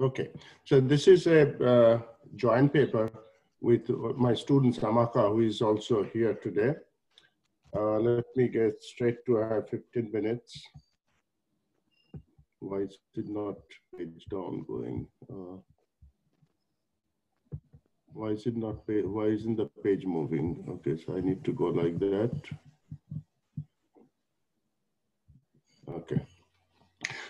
Okay, so this is a joint paper with my student Amaka, who is also here today. Let me get straight to, I have 15 minutes. Why is it not page down going? Why is it not, why isn't the page moving? Okay, so I need to go like that. Okay.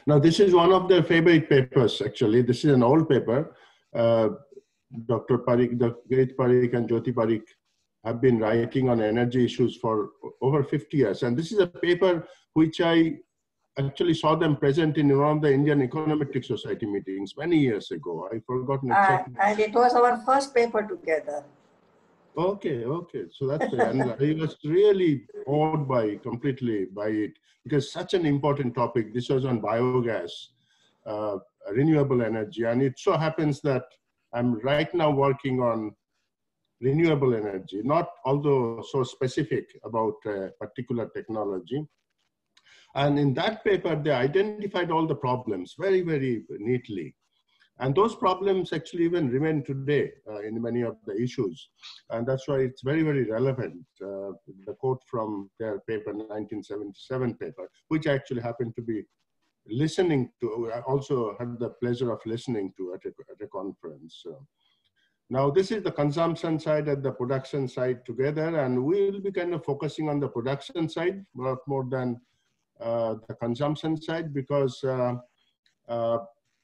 Now this is one of their favorite papers, actually. This is an old paper. Dr. Parikh, the great Parikh and Jyoti Parikh have been writing on energy issues for over 50 years. And this is a paper which I actually saw them present in one of the Indian Econometric Society meetings many years ago. I've forgotten exactly. And it was our first paper together. Okay, okay. So that's fair. And I was really awed completely by it, because such an important topic. This was on biogas, renewable energy. And it so happens that I'm right now working on renewable energy, not although so specific about a particular technology. And in that paper, they identified all the problems very, very neatly. And those problems actually even remain today in many of the issues. And that's why it's very, very relevant. The quote from their paper, 1977 paper, which I actually happened to be listening to. I also had the pleasure of listening to at a conference. Now, this is the consumption side and the production side together, and we'll be kind of focusing on the production side a lot more than the consumption side, because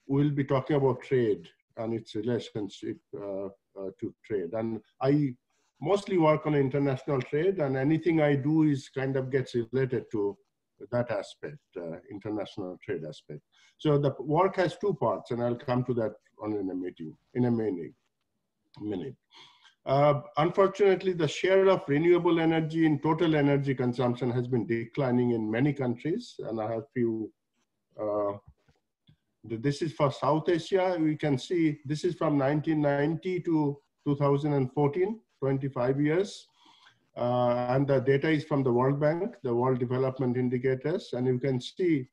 we'll be talking about trade and its relationship to trade. And I mostly work on international trade, and anything I do is kind of gets related to that aspect, international trade aspect. So the work has two parts, and I'll come to that in a minute. Unfortunately, the share of renewable energy in total energy consumption has been declining in many countries, and I have few. This is for South Asia. We can see this is from 1990 to 2014, 25 years. And the data is from the World Bank, the World Development Indicators, and you can see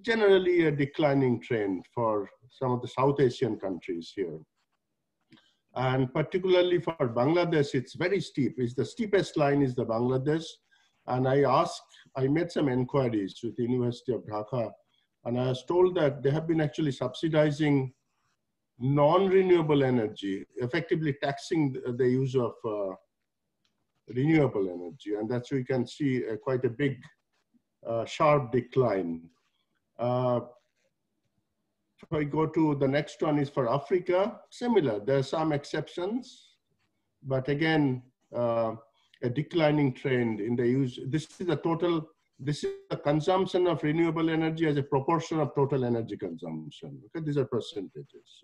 generally a declining trend for some of the South Asian countries here. And particularly for Bangladesh, it's very steep. It's the steepest line is the Bangladesh. And I made some inquiries with the University of Dhaka, and I was told that they have been actually subsidizing non-renewable energy, effectively taxing the use of renewable energy. And that's where you can see quite a big, sharp decline. If I go to the next one is for Africa, similar. There are some exceptions, but again, a declining trend in the use. This is the consumption of renewable energy as a proportion of total energy consumption. Okay, these are percentages,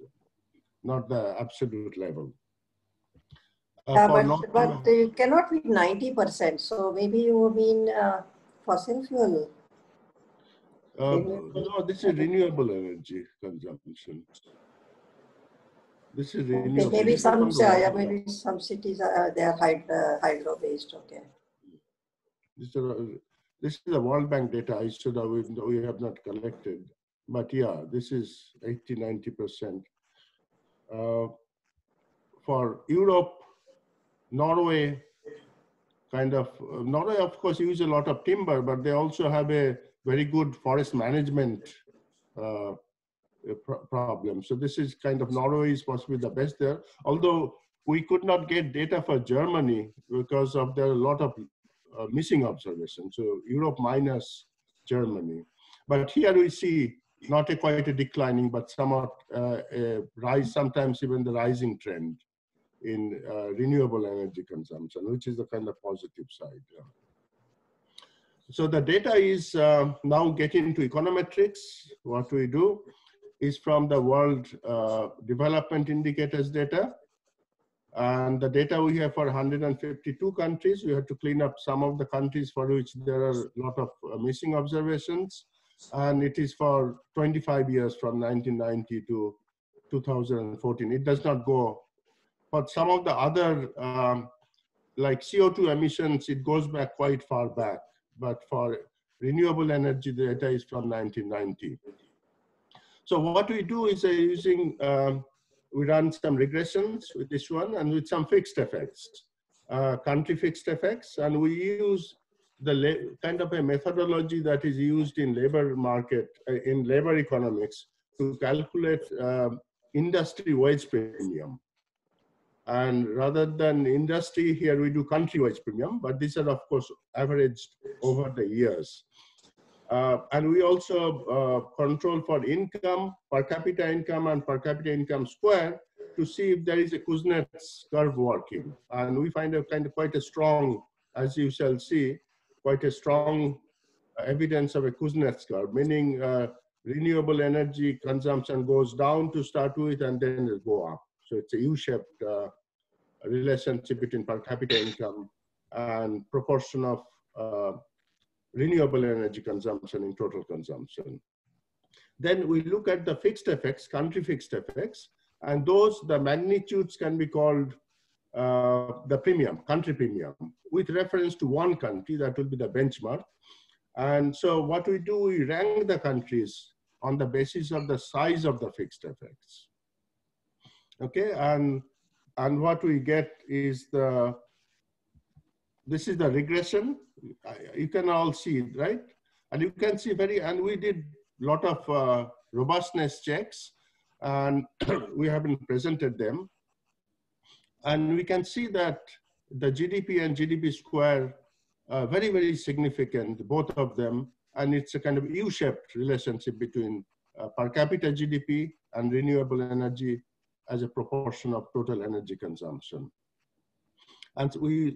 not the absolute level. But it cannot be 90%. So maybe you mean fossil fuel. No, this is renewable energy consumption. This is renewable. Okay, maybe some cities they are hydro based. Okay. This is the World Bank data. I should have, we have not collected, but yeah, this is 80–90%. For Europe, Norway, Norway of course use a lot of timber, but they also have a very good forest management problem. So this is kind of, Norway is possibly the best there. Although we could not get data for Germany because of there are a lot of missing observations. So Europe minus Germany. But here we see not quite a declining, but somewhat a rise, sometimes even the rising trend in renewable energy consumption, which is the kind of positive side. So the data is now getting into econometrics. What we do is from the World Development Indicators data. And the data we have for 152 countries. We have to clean up some of the countries for which there are a lot of missing observations. And it is for 25 years from 1990 to 2014. It does not go, but some of the other, like CO2 emissions, it goes back quite far back. But for renewable energy, the data is from 1990. So what we do is we run some regressions with this one and with some fixed effects, country fixed effects, and we use the kind of a methodology that is used in labor market, in labor economics, to calculate industry wage premium. And rather than industry, here we do country wage premium, but these are of course averaged over the years. And we also control for income, per capita income and per capita income square to see if there is a Kuznets curve working. And we find a kind of quite a strong, as you shall see, quite a strong evidence of a Kuznets curve, meaning renewable energy consumption goes down to start with and then it go up. So it's a U-shaped relationship between per capita income and proportion of renewable energy consumption in total consumption. Then we look at the fixed effects, country fixed effects, and those, the magnitudes can be called the premium, country premium, with reference to one country, that will be the benchmark. And so what we do, we rank the countries on the basis of the size of the fixed effects. Okay, and what we get is this is the regression. You can all see it, right? And you can see and we did a lot of robustness checks, and we haven't presented them. And we can see that the GDP and GDP square are very, very significant, both of them. And it's a kind of U-shaped relationship between per capita GDP and renewable energy as a proportion of total energy consumption. And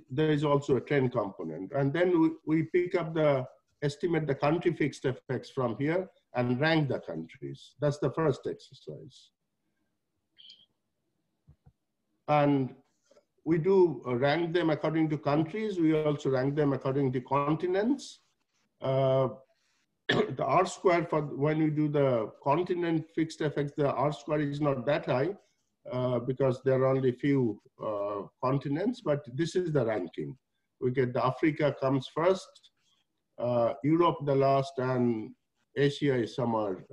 there is also a trend component. And then we pick up estimate the country fixed effects from here and rank the countries. That's the first exercise. And we do rank them according to countries. We also rank them according to continents. The R square for when we do the continent fixed effects, the R square is not that high because there are only few continents, but this is the ranking. We get the Africa comes first, Europe the last, and Asia is somewhere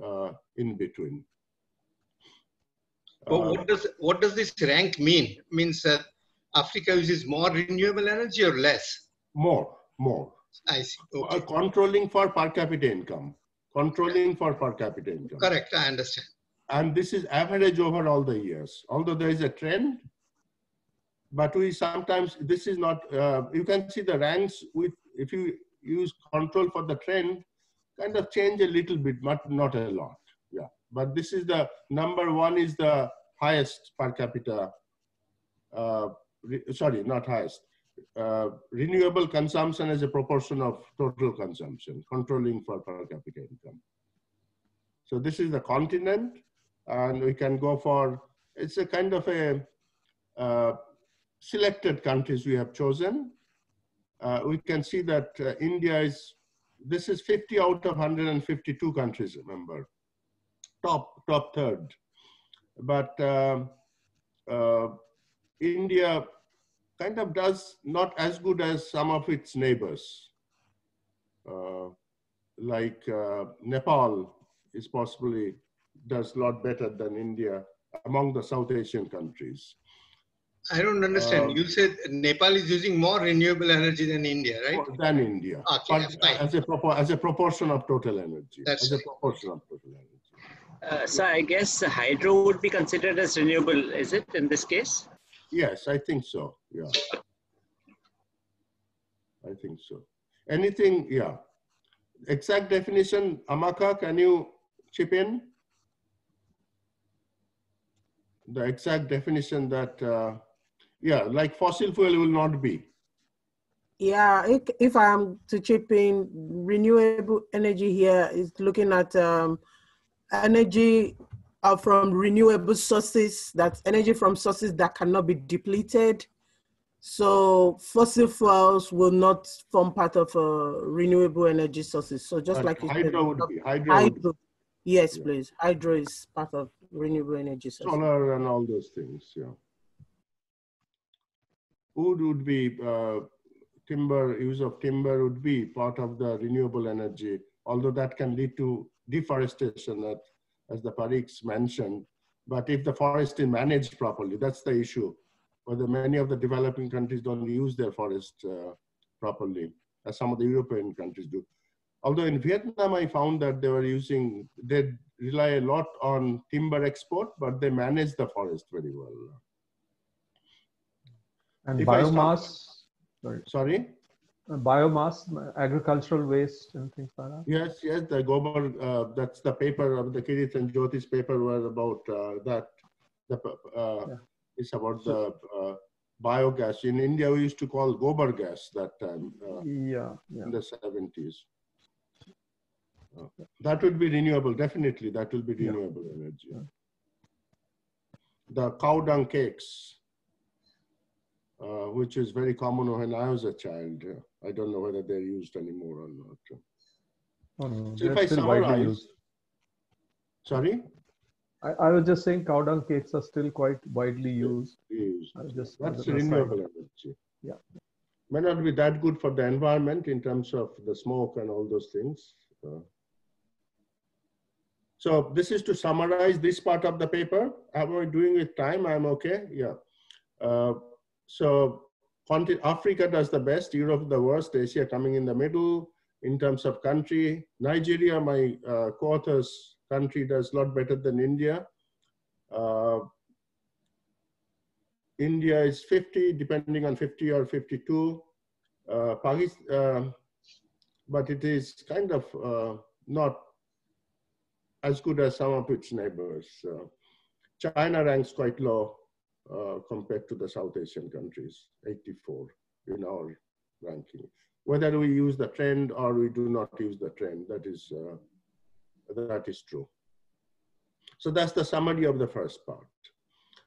in between. But what does this rank mean? Means Africa uses more renewable energy or less? More. I see. Okay. Controlling for per capita income. Controlling for per capita income. Correct, I understand. And this is average over all the years. Although there is a trend, but we sometimes, this is not, you can see the ranks if you use control for the trend, kind of change a little bit, but not a lot. Yeah. But this is the number one is the highest per capita, sorry, not highest. Renewable consumption as a proportion of total consumption, controlling for per capita income. So this is the continent, and we can go for, it's a kind of a selected countries we have chosen. We can see that India this is 50 out of 152 countries, remember, top third. But India kind of does not as good as some of its neighbors. Like Nepal is possibly does a lot better than India among the South Asian countries. I don't understand. You said Nepal is using more renewable energy than India, right? Than India. Okay, but as a proportion of total energy. That's as a proportion of total energy. So I guess hydro would be considered as renewable, is it, in this case? Yes, I think so. Yeah. I think so. Anything, yeah. Exact definition, Amaka, can you chip in? The exact definition that, yeah, like fossil fuel will not be. Yeah, if I'm to chip in, renewable energy here is looking at energy from renewable sources, that's energy from sources that cannot be depleted. So fossil fuels will not form part of renewable energy sources. So just like hydro would be, hydro. Yes, yeah. Please. Hydro is part of renewable energy sources. Solar and all those things, yeah. Wood would be, timber, use of timber would be part of the renewable energy, although that can lead to deforestation as the Parikh mentioned. But if the forest is managed properly, that's the issue. Whether many of the developing countries don't use their forest properly, as some of the European countries do. Although in Vietnam, I found that they rely a lot on timber export, but they manage the forest very well. And If biomass, sorry? Biomass, agricultural waste and things like that. Yes, the Gobar, that's the paper of the Kirit and Jyoti's paper was about that. It's about the biogas. In India, we used to call Gobar gas that time in the 70s. That would be renewable, definitely. That will be renewable energy. The cow dung cakes, which is very common when I was a child. I don't know whether they're used anymore or not. Oh, no, So if I summarize, sorry? I was just saying cow dung cakes are still quite widely used. That's renewable energy. Yeah. May not be that good for the environment in terms of the smoke and all those things. So this is to summarize this part of the paper. Am I doing with time? I'm okay. Yeah. So Africa does the best, Europe the worst, Asia coming in the middle. In terms of country, Nigeria, my co-author's country, does a lot better than India. India is 50, depending on 50 or 52. Pakistan, but it is kind of not as good as some of its neighbors. China ranks quite low compared to the South Asian countries, 84 in our ranking. Whether we use the trend or we do not use the trend, that is true. So that's the summary of the first part.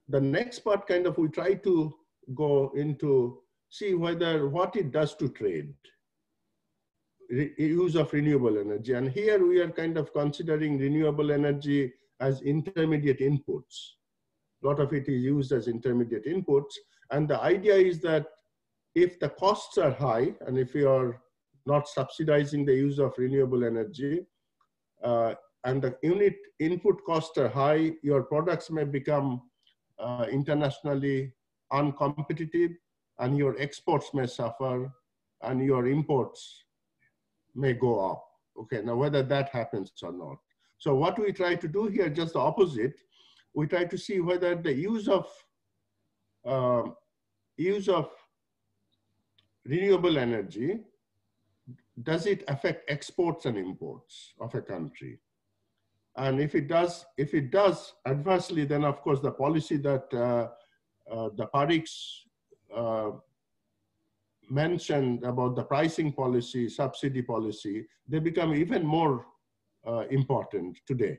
The next part, kind of, we try to go into, see what it does to trade, use of renewable energy. And here we are kind of considering renewable energy as intermediate inputs. A lot of it is used as intermediate inputs. And the idea is that if the costs are high, and if you are not subsidizing the use of renewable energy, and the unit input costs are high, your products may become internationally uncompetitive, and your exports may suffer, and your imports may go up. Okay, now whether that happens or not. So what we try to do here, just the opposite. We try to see whether the use of renewable energy, does it affect exports and imports of a country? And if it does adversely, then of course the policy that the Parikhs mentioned about the pricing policy, subsidy policy, they become even more important today.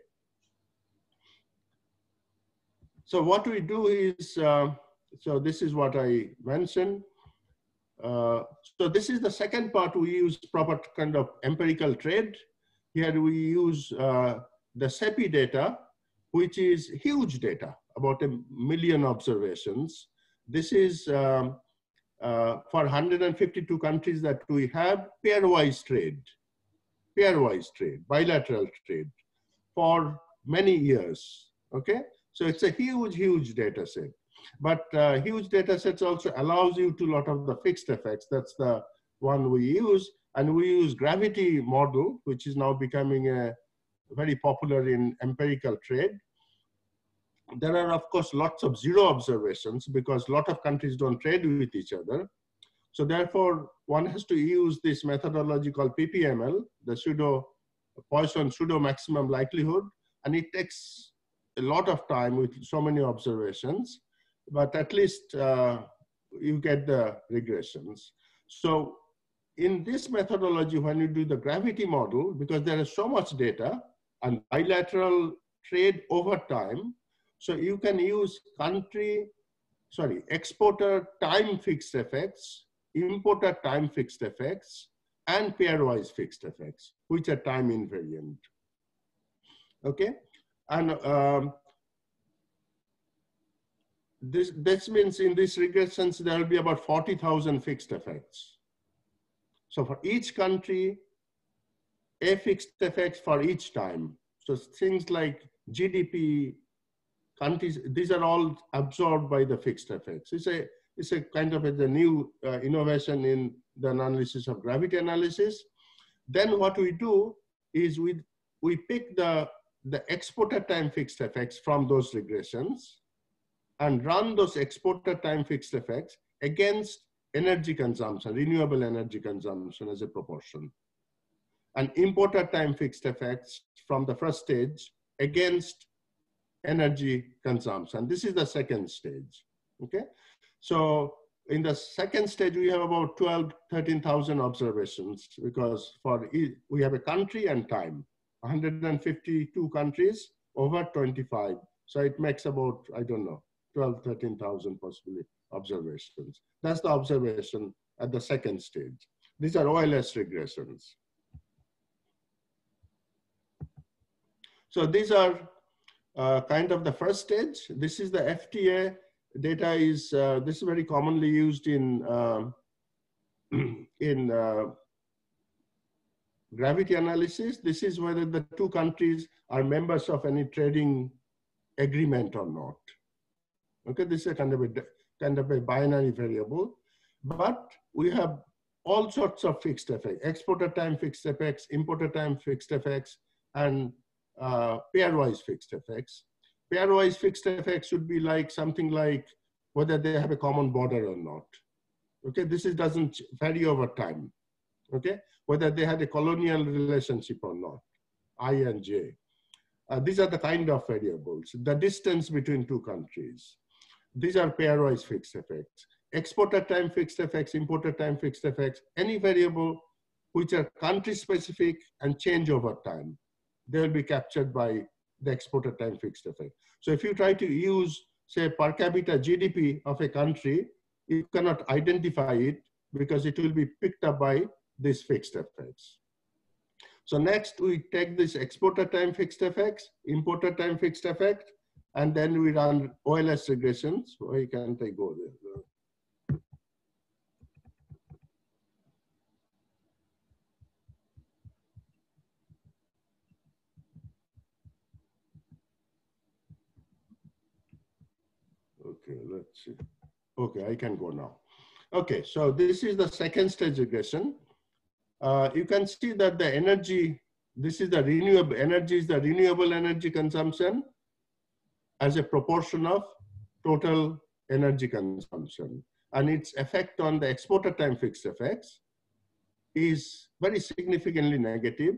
So what we do is, so this is what I mentioned. So this is the second part. We use proper kind of empirical trade. Here we use the CEPI data, which is huge data, about 1 million observations. This is for 152 countries that we have pairwise trade, bilateral trade for many years, okay? So it's a huge, huge data set. But huge data sets also allows you to a lot of the fixed effects. That's the one we use. And we use gravity model, which is now becoming very popular in empirical trade. There are, of course, lots of zero observations because a lot of countries don't trade with each other. So therefore, one has to use this methodology called PPML, the Poisson pseudo maximum likelihood. And it takes a lot of time with so many observations, but at least you get the regressions. So in this methodology, when you do the gravity model, because there is so much data and bilateral trade over time, so you can use exporter time fixed effects, importer time fixed effects, and pairwise fixed effects, which are time invariant. Okay, and this means in these regressions there will be about 40,000 fixed effects. So for each country, a fixed effect for each time. So things like GDP, countries, these are all absorbed by the fixed effects. It's a kind of the new innovation in the analysis of gravity analysis. Then what we do is we pick the exporter time fixed effects from those regressions and run those exporter time fixed effects against energy consumption, renewable energy consumption as a proportion, and importer time fixed effects from the first stage against energy consumption. This is the second stage, okay? So in the second stage, we have about 13,000 observations because we have a country and time, 152 countries over 25. So it makes about, I don't know, 13,000 possibly observations. That's the observation at the second stage. These are OLS regressions. So these are kind of the first stage. This is the FTA data. This is very commonly used in gravity analysis. This is whether the two countries are members of any trading agreement or not. Okay, this is a kind of a binary variable, but we have all sorts of fixed effects: exporter time fixed effects, importer time fixed effects, and pairwise fixed effects. Pairwise fixed effects should be like something like whether they have a common border or not. Okay, this doesn't vary over time. Okay, whether they had a colonial relationship or not, I and J. These are the kind of variables, the distance between two countries. These are pairwise fixed effects. Exporter time fixed effects, importer time fixed effects, any variable which are country specific and change over time, they will be captured by the exporter time fixed effect. So if you try to use, say, per capita GDP of a country, you cannot identify it because it will be picked up by these fixed effects. So next we take this exporter time fixed effects, importer time fixed effect, and then we run OLS regressions. Why can't I go there? Okay, let's see. Okay, I can go now. Okay, so this is the second stage regression. You can see that the energy, this is the renewable energy, is the renewable energy consumption as a proportion of total energy consumption. And its effect on the exporter time fixed effects is very significantly negative.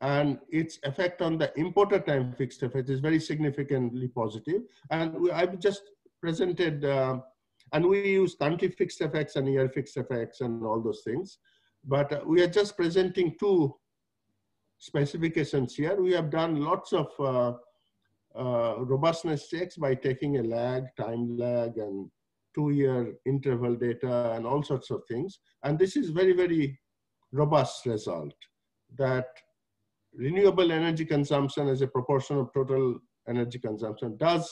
And its effect on the importer time fixed effect is very significantly positive. And I've just presented, and we use country fixed effects and year fixed effects and all those things. But we are just presenting two specifications here. We have done lots of robustness checks by taking a lag, time lag, and 2-year interval data and all sorts of things. And this is very, very robust result that renewable energy consumption as a proportion of total energy consumption does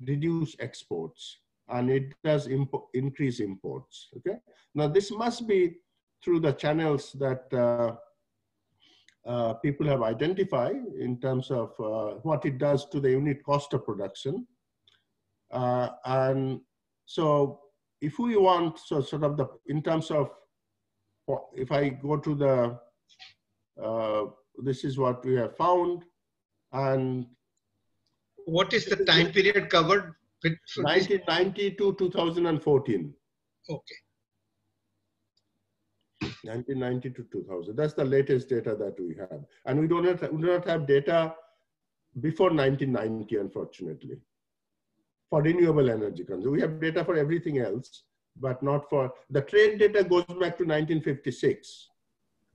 reduce exports, and it does increase imports, okay? Now this must be through the channels that people have identified in terms of what it does to the unit cost of production. And so if we want, so sort of in terms of, if I go to the, this is what we have found. And what is the time period covered? 1990 to 2014. Okay. 1990 to 2000. That's the latest data that we have. And we do not have data before 1990, unfortunately, for renewable energy consumption. We have data for everything else, but not for, the trade data goes back to 1956,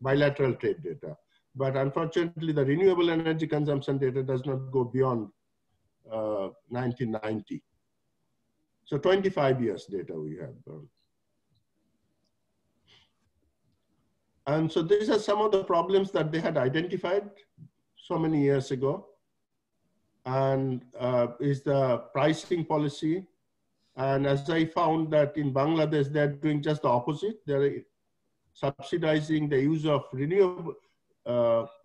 bilateral trade data. But unfortunately, the renewable energy consumption data does not go beyond 1990. So 25 years data we have. And so these are some of the problems that they had identified so many years ago. And is the pricing policy. And as I found that in Bangladesh, they're doing just the opposite. They're subsidizing the use of renewable,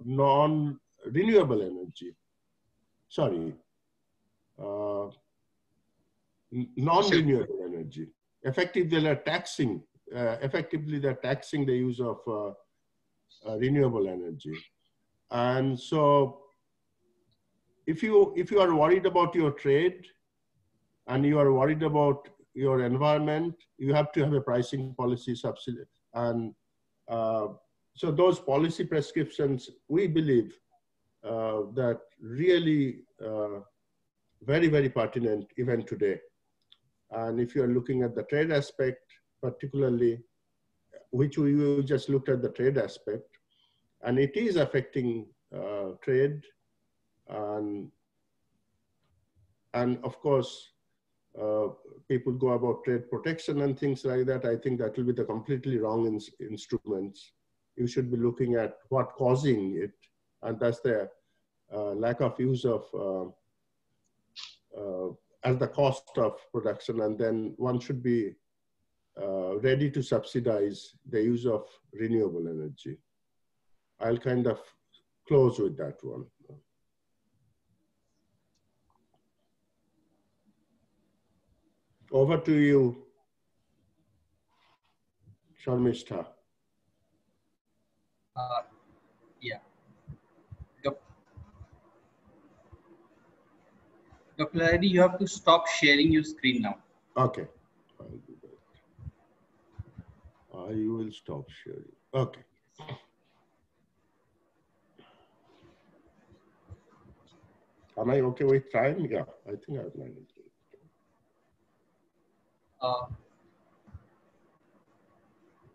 non-renewable energy. sorry, non-renewable energy. Effectively, they're taxing the use of renewable energy. And so if you are worried about your trade and you are worried about your environment, you have to have a pricing policy subsidy. And so those policy prescriptions, we believe that really very, very pertinent even today. And if you are looking at the trade aspect, particularly, which we just looked at the trade aspect, and it is affecting trade, and of course, people go about trade protection and things like that. I think that will be the completely wrong instruments. You should be looking at what causing it, and that's the lack of use of as the cost of production, and then one should be ready to subsidize the use of renewable energy. I'll kind of close with that one. Over to you, Sharmistha. Yeah. Dr. Lahiri, you have to stop sharing your screen now. Okay, I'll do that. I will stop sharing. Okay. Am I okay with time? Yeah, I think I've managed it.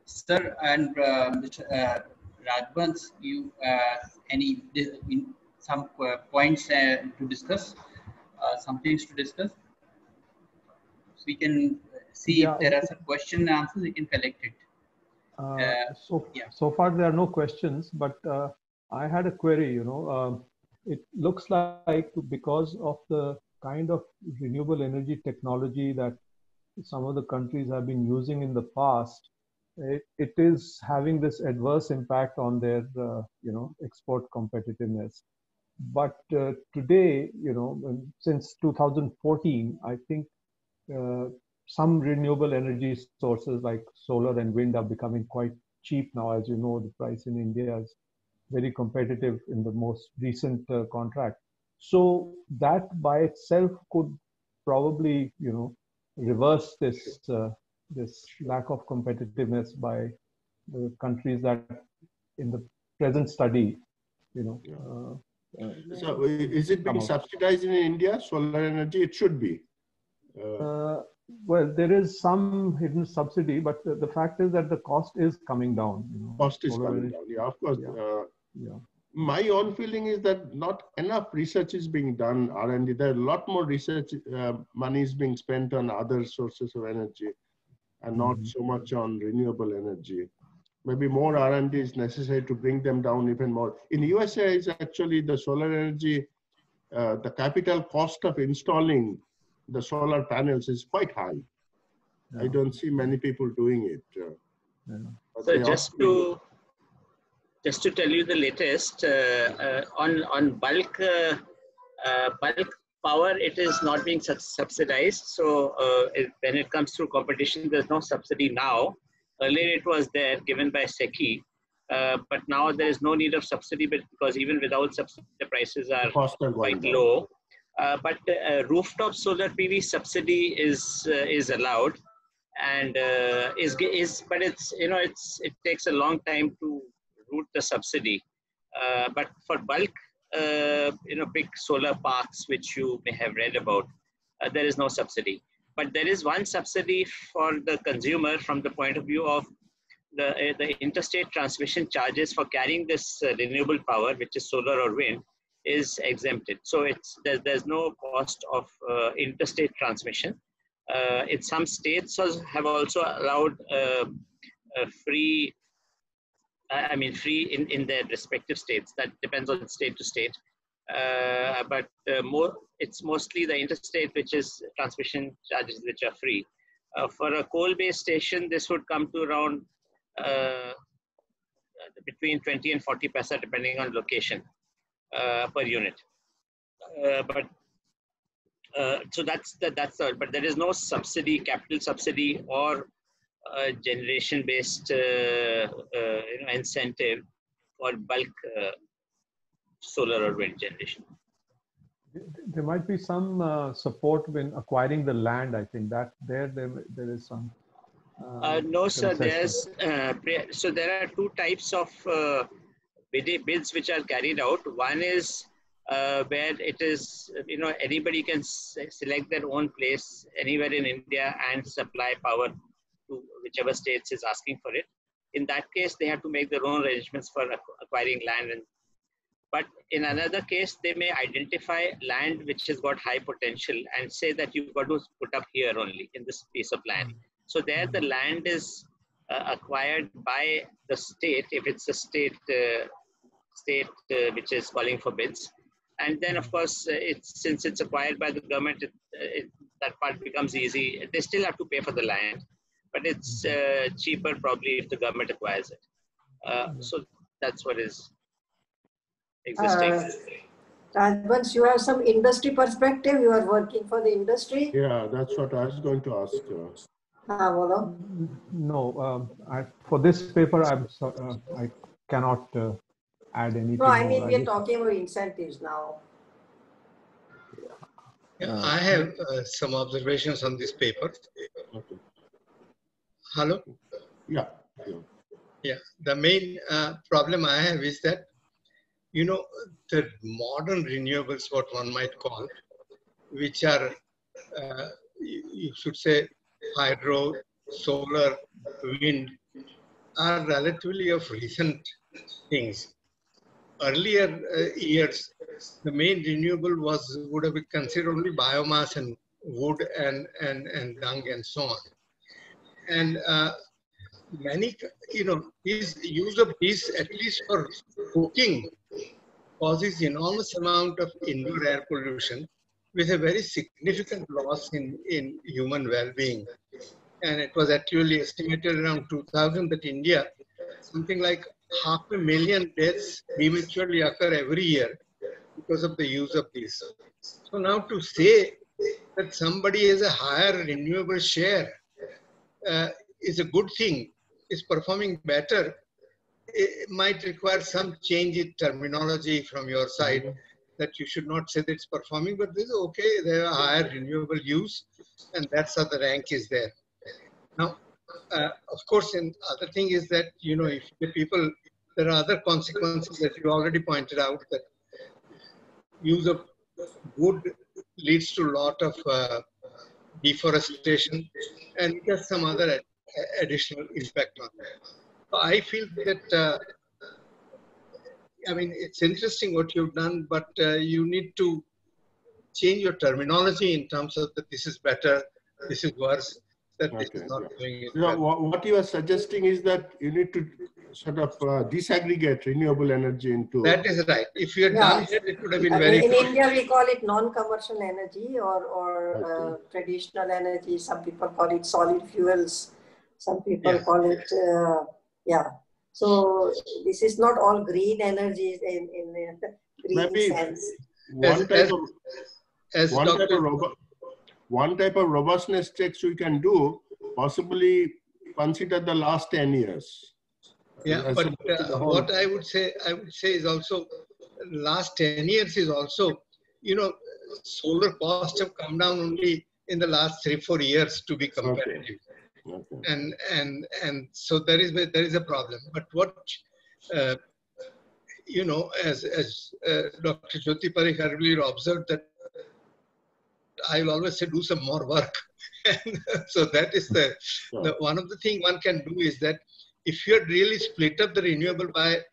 Sir and Mr. Rajbans, you some points to discuss, some things to discuss? So we can see if there are some question and answers, we can collect it. So far there are no questions, but I had a query. It looks like because of the kind of renewable energy technology that some of the countries have been using in the past, it is having this adverse impact on their export competitiveness. But today, since 2014, I think some renewable energy sources like solar and wind are becoming quite cheap now. As you know, the price in India is very competitive in the most recent contract. So that by itself could probably, reverse this this lack of competitiveness by the countries that in the present study, so is it being subsidized in India, solar energy? It should be. Well, there is some hidden subsidy, but the fact is that the cost is coming down. Cost is coming down, yeah, of course. My own feeling is that not enough research is being done, R&D. There are a lot more research money is being spent on other sources of energy and not so much on renewable energy. Maybe more R&D is necessary to bring them down even more. In USA, is actually the solar energy, the capital cost of installing the solar panels is quite high. Yeah. I don't see many people doing it. So just to tell you the latest, on bulk power, it is not being subsidized. So when it comes to competition, there's no subsidy now. Earlier it was there, given by SECI, but now there is no need of subsidy because even without subsidy, the prices are quite low. But rooftop solar PV subsidy is allowed, and but it takes a long time to route the subsidy. But for bulk, big solar parks, which you may have read about, there is no subsidy. But there is one subsidy for the consumer from the point of view of the interstate transmission charges for carrying this renewable power, which is solar or wind, is exempted. So there's no cost of interstate transmission. Some states have also allowed free in their respective states. That depends on state to state. But it's mostly the interstate, which is transmission charges, which are free. For a coal-based station, this would come to around between 20 and 40 paisa, depending on location, per unit. So that's all. But there is no subsidy, capital subsidy, or generation-based incentive for bulk solar or wind generation. There might be some support in acquiring the land. I think that there is some. No, sir. concession. So there are two types of bids which are carried out. One is where it is, anybody can select their own place anywhere in India and supply power to whichever states is asking for it. In that case, they have to make their own arrangements for acquiring land. But in another case, they may identify land which has got high potential and say that you've got to put up here only in this piece of land. So there the land is acquired by the state, if it's a state which is calling for bids. And then, of course, since it's acquired by the government, that part becomes easy. They still have to pay for the land, but it's cheaper probably if the government acquires it. So that's what is existing. Once you have some industry perspective, you are working for the industry. Yeah, that's what I was going to ask. No, for this paper, I cannot add anything. No, I mean, we are talking about incentives now. Yeah, I have some observations on this paper. Okay. Hello? Yeah. Yeah, the main problem I have is that, the modern renewables, what one might call, which are, you should say, hydro, solar, wind, are relatively of recent things. Earlier years, the main renewable would have been considered only biomass and wood and dung and so on. And many, this use of this, at least for cooking, causes enormous amount of indoor air pollution with a very significant loss in human well-being. And it was actually estimated around 2000 that India, something like 500,000 deaths prematurely occur every year because of the use of this. So now to say that somebody has a higher renewable share is a good thing, is performing better, it might require some change in terminology from your side, that you should not say that it's performing, but this is okay, they have a higher renewable use, and that's how the rank is there. Now, of course, and other thing is that, if the people, there are other consequences that you already pointed out, that use of wood leads to a lot of deforestation, and it has some other additional impact on that. So I feel that, it's interesting what you've done, but you need to change your terminology in terms of that this is better, this is worse, that this is not doing it well. What you are suggesting is that you need to sort of disaggregate renewable energy into... That is right. If you had done it, it would have been very... In India, we call it non-commercial energy or traditional energy. Some people call it solid fuels. Some people call it, So this is not all green energy in green sense. One type of robustness checks we can do, possibly consider the last 10 years. Yeah, but what I would say is also, last 10 years is also, solar costs have come down only in the last 3-4 years to be competitive. Okay. And so there is a problem. But what, as Dr. Jyoti Parikh earlier observed, that I will always say do some more work. And so that is the one of the things one can do is that if you had really split up the renewable by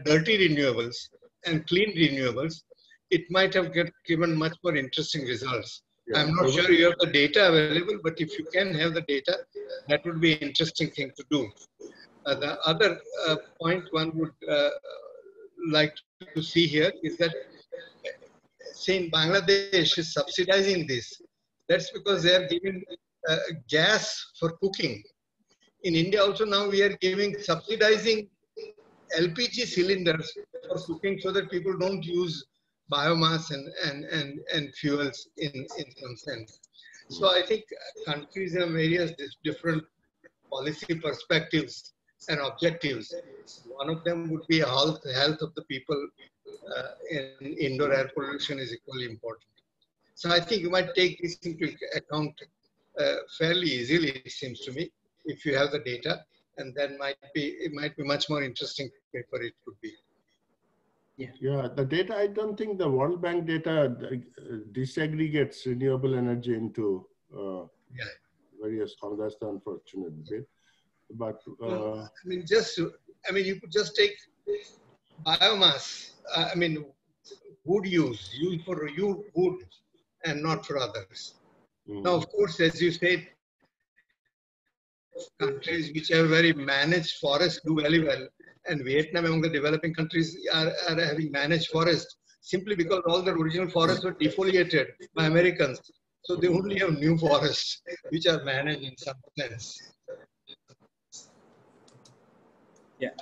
dirty renewables and clean renewables, it might have given much more interesting results. Yeah. I'm not sure you have the data available, but if you can have the data, that would be an interesting thing to do. The other point one would like to see here is that, say in Bangladesh is subsidizing this. That's because they are giving gas for cooking. In India also now we are subsidizing LPG cylinders for cooking so that people don't use biomass and fuels in some sense. So I think countries have various different policy perspectives and objectives. One of them would be health of the people in indoor air pollution is equally important. So I think you might take this into account fairly easily, it seems to me, if you have the data, and then it might be much more interesting paper it could be. Yeah, the data, I don't think the World Bank data disaggregates renewable energy into various, that's the unfortunate bit. But I mean, you could just take biomass. Wood use for you wood and not for others. Now, of course, as you said, countries which have very managed forests do very well, and Vietnam among the developing countries are having managed forests simply because all the original forests were defoliated by Americans. So they only have new forests which are managed in some sense. Yeah.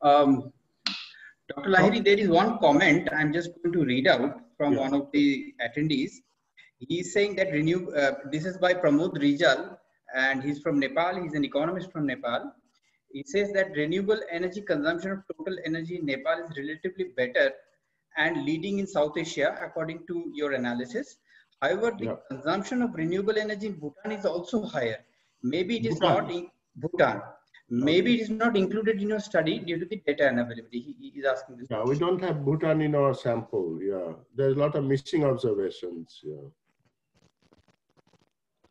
Dr. Lahiri, there is one comment I'm just going to read out from one of the attendees. He is saying that this is by Pramod Rijal, and he's from Nepal. He's an economist from Nepal. He says that renewable energy consumption of total energy in Nepal is relatively better and leading in South Asia, according to your analysis. However, the consumption of renewable energy in Bhutan is also higher. Maybe it is not in Bhutan. Maybe it is not included in your study due to the data unavailability. He is asking this. Yeah, we don't have Bhutan in our sample. Yeah, there's a lot of missing observations.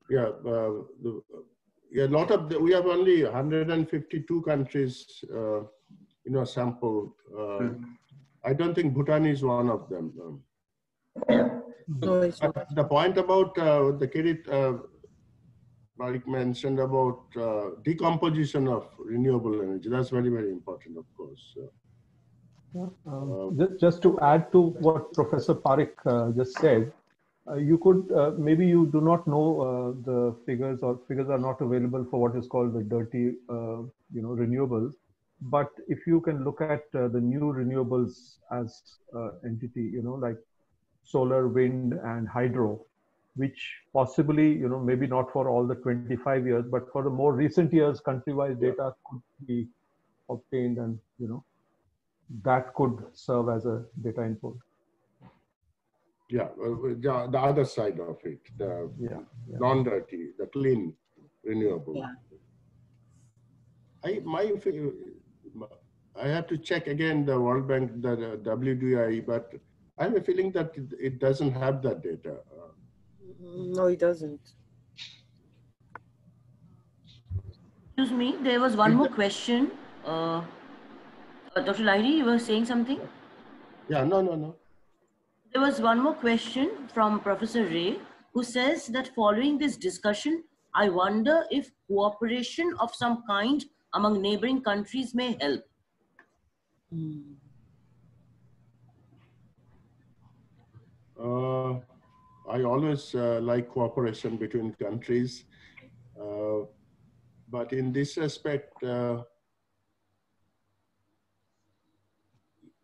We have only 152 countries in our sample. I don't think Bhutan is one of them. The point about the Kirit Malik mentioned about decomposition of renewable energy, that's very, very important, of course. Just to add to what Professor Parekh just said, you could, maybe you do not know the figures, or figures are not available for what is called the dirty, renewables. But if you can look at the new renewables as entity, like solar, wind, and hydro, which possibly, maybe not for all the 25 years, but for the more recent years, country-wise data could be obtained, and, that could serve as a data input. Yeah, the other side of it, the non-dirty, the clean, renewable. I have to check again the World Bank, the WDI, but I have a feeling that it doesn't have that data. No, it doesn't. Excuse me, there was one more question. Dr. Lahiri, you were saying something? Yeah, no. There was one more question from Professor Ray, who says that following this discussion, I wonder if cooperation of some kind among neighboring countries may help. I always like cooperation between countries, but in this respect,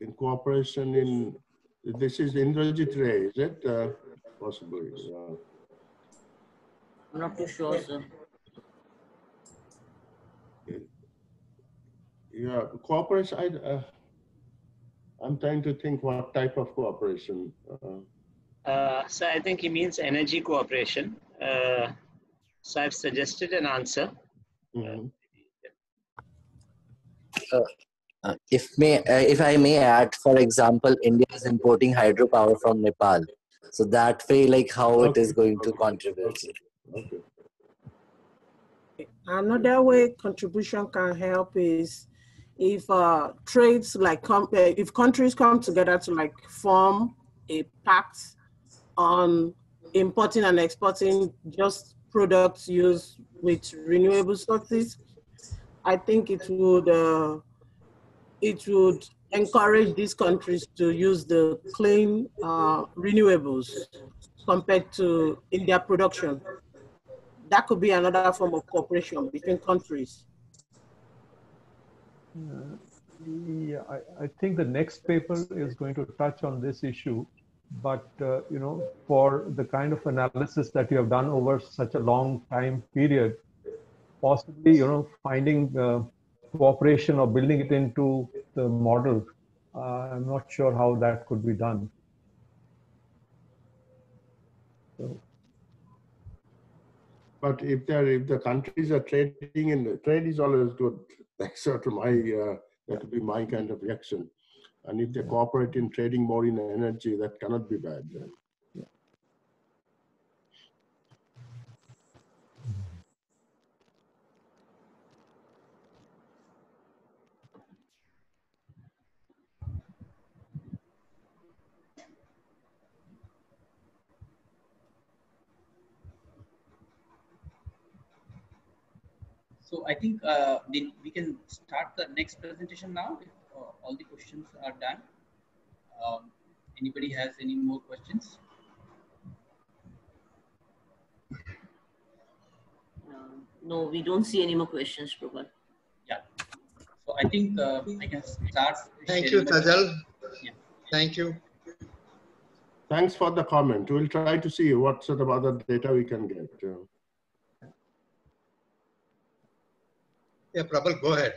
in cooperation this is Indrajit Ray, is it? Possibly. I'm not too sure, sir. Yeah, cooperation, I'm trying to think what type of cooperation. So I think he means energy cooperation. So I've suggested an answer. If I may add, for example, India is importing hydropower from Nepal. So that way, like how it is going to contribute. Another way contribution can help is if trades if countries come together to form a pact on importing and exporting just products used with renewable sources, I think it would encourage these countries to use the clean renewables compared to in their production. That could be another form of cooperation between countries. Yeah, I think the next paper is going to touch on this issue, but you know, for the kind of analysis that you have done over such a long time period, possibly, you know, finding cooperation or building it into the model, I'm not sure how that could be done. So. But if the countries are trading in, trade is always good. That's sort of my, that would be my kind of reaction. And if they cooperate in trading more in energy, that cannot be bad. Yeah. So I think we can start the next presentation now if all the questions are done. Anybody has any more questions? No, we don't see any more questions, Prabhat. Yeah. So I think I can start. Thank you, Sajal. Yeah. Thank you. Thanks for the comment. We'll try to see what sort of other data we can get. Yeah, Prabal, go ahead.